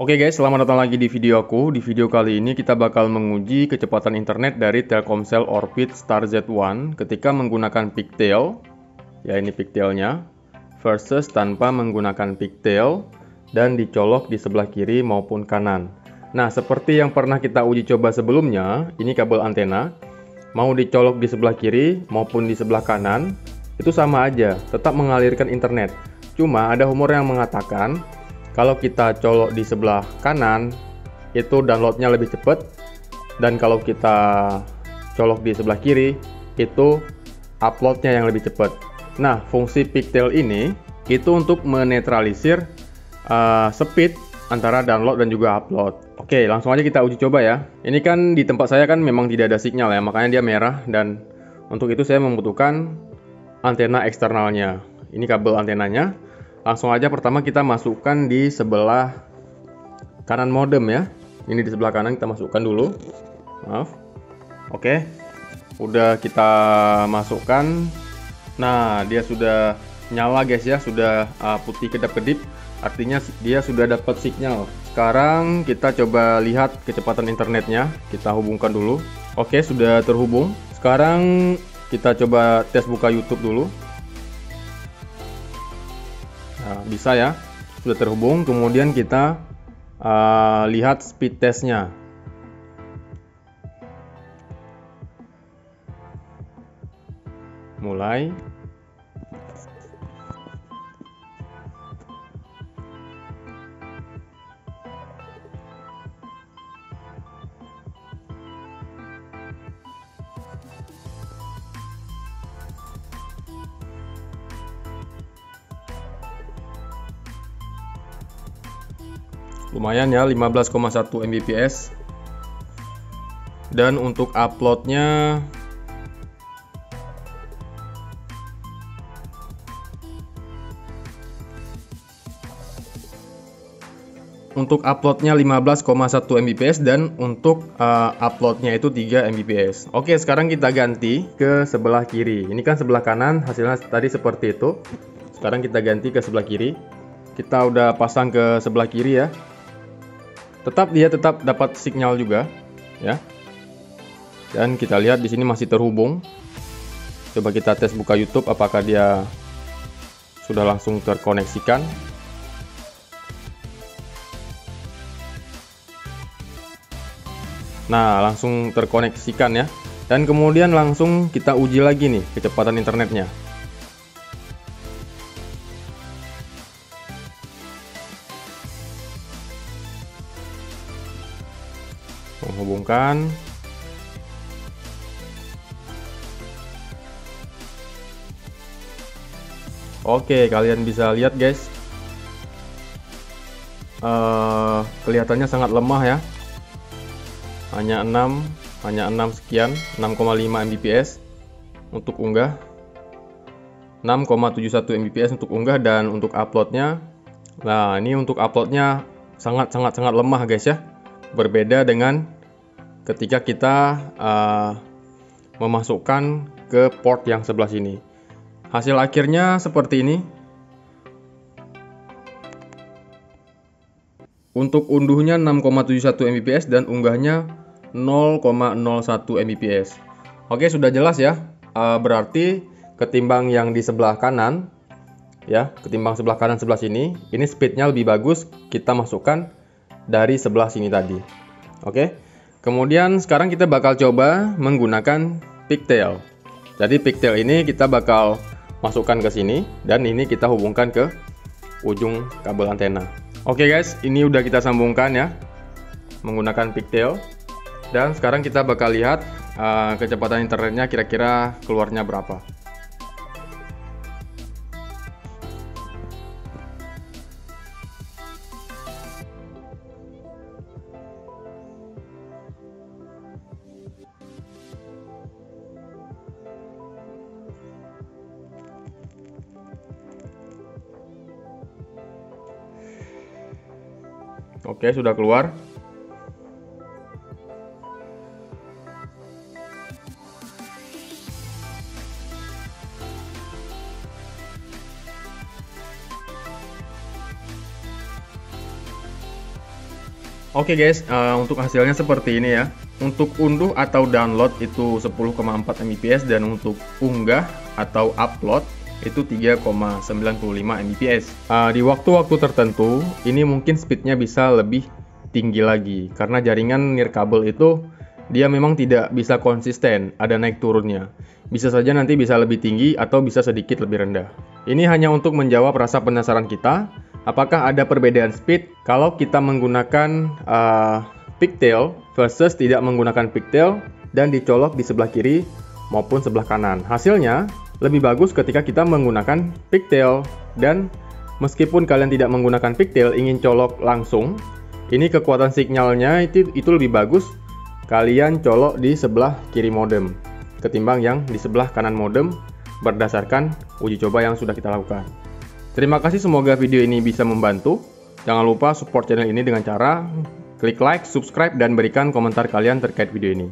Oke guys, selamat datang lagi di video aku. Di video kali ini kita bakal menguji kecepatan internet dari Telkomsel Orbit Star Z1 ketika menggunakan pigtail, ya ini pigtailnya, versus tanpa menggunakan pigtail dan dicolok di sebelah kiri maupun kanan. Nah, seperti yang pernah kita uji coba sebelumnya, ini kabel antena, mau dicolok di sebelah kiri maupun di sebelah kanan, itu sama aja, tetap mengalirkan internet. Cuma ada humor yang mengatakan, kalau kita colok di sebelah kanan, itu downloadnya lebih cepat. Dan kalau kita colok di sebelah kiri, itu uploadnya yang lebih cepat. Nah, fungsi pigtail ini, itu untuk menetralisir speed antara download dan juga upload. Oke, langsung aja kita uji coba ya. Ini kan di tempat saya kan memang tidak ada sinyal ya, makanya dia merah. Dan untuk itu saya membutuhkan antena eksternalnya. Ini kabel antenanya. Langsung aja pertama kita masukkan di sebelah kanan modem ya. Ini di sebelah kanan kita masukkan dulu. Maaf. Oke. Udah kita masukkan. Nah, dia sudah nyala guys ya, sudah putih kedap-kedip. Artinya dia sudah dapat sinyal. Sekarang kita coba lihat kecepatan internetnya. Kita hubungkan dulu. Oke, sudah terhubung. Sekarang kita coba tes buka YouTube dulu. Nah, bisa ya, sudah terhubung. Kemudian kita lihat speed testnya. Mulai. Lumayan ya, 15,1 Mbps. Dan untuk uploadnya Untuk uploadnya 15,1 Mbps dan untuk uploadnya itu 3 Mbps. Oke, sekarang kita ganti ke sebelah kiri. Ini kan sebelah kanan hasilnya tadi seperti itu. Sekarang kita ganti ke sebelah kiri. Kita udah pasang ke sebelah kiri ya. Dia tetap dapat sinyal juga, ya. Dan kita lihat di sini masih terhubung. Coba kita tes buka YouTube apakah dia sudah langsung terkoneksikan. Nah, langsung terkoneksikan ya. Dan kemudian langsung kita uji lagi nih kecepatan internetnya. Menghubungkan. Oke, kalian bisa lihat guys, kelihatannya sangat lemah ya, hanya 6 sekian, 6,5 Mbps untuk unggah, 6,71 Mbps untuk unggah. Dan untuk uploadnya, nah ini untuk uploadnya sangat lemah guys ya. Berbeda dengan ketika kita memasukkan ke port yang sebelah sini. Hasil akhirnya seperti ini. Untuk unduhnya 6,71 Mbps dan unggahnya 0,01 Mbps. Oke, sudah jelas ya. Berarti ketimbang yang di sebelah kanan ya, ketimbang sebelah kanan sebelah sini, ini speednya lebih bagus kita masukkan dari sebelah sini tadi. Oke. Kemudian sekarang kita bakal coba menggunakan pigtail. Jadi pigtail ini kita bakal masukkan ke sini dan ini kita hubungkan ke ujung kabel antena. Oke guys, ini udah kita sambungkan ya menggunakan pigtail. Dan sekarang kita bakal lihat kecepatan internetnya kira-kira keluarnya berapa. Oke, sudah keluar. Oke guys, untuk hasilnya seperti ini ya. Untuk unduh atau download itu 10,4 Mbps dan untuk unggah atau upload itu 3,95 Mbps. Di waktu-waktu tertentu, ini mungkin speednya bisa lebih tinggi lagi karena jaringan nirkabel itu dia memang tidak bisa konsisten, ada naik turunnya. Bisa saja nanti bisa lebih tinggi atau bisa sedikit lebih rendah. Ini hanya untuk menjawab rasa penasaran kita. Apakah ada perbedaan speed kalau kita menggunakan pigtail versus tidak menggunakan pigtail dan dicolok di sebelah kiri maupun sebelah kanan. Hasilnya lebih bagus ketika kita menggunakan pigtail, dan meskipun kalian tidak menggunakan pigtail ingin colok langsung, ini kekuatan sinyalnya itu lebih bagus kalian colok di sebelah kiri modem ketimbang yang di sebelah kanan modem berdasarkan uji coba yang sudah kita lakukan. Terima kasih, semoga video ini bisa membantu. Jangan lupa support channel ini dengan cara klik like, subscribe, dan berikan komentar kalian terkait video ini.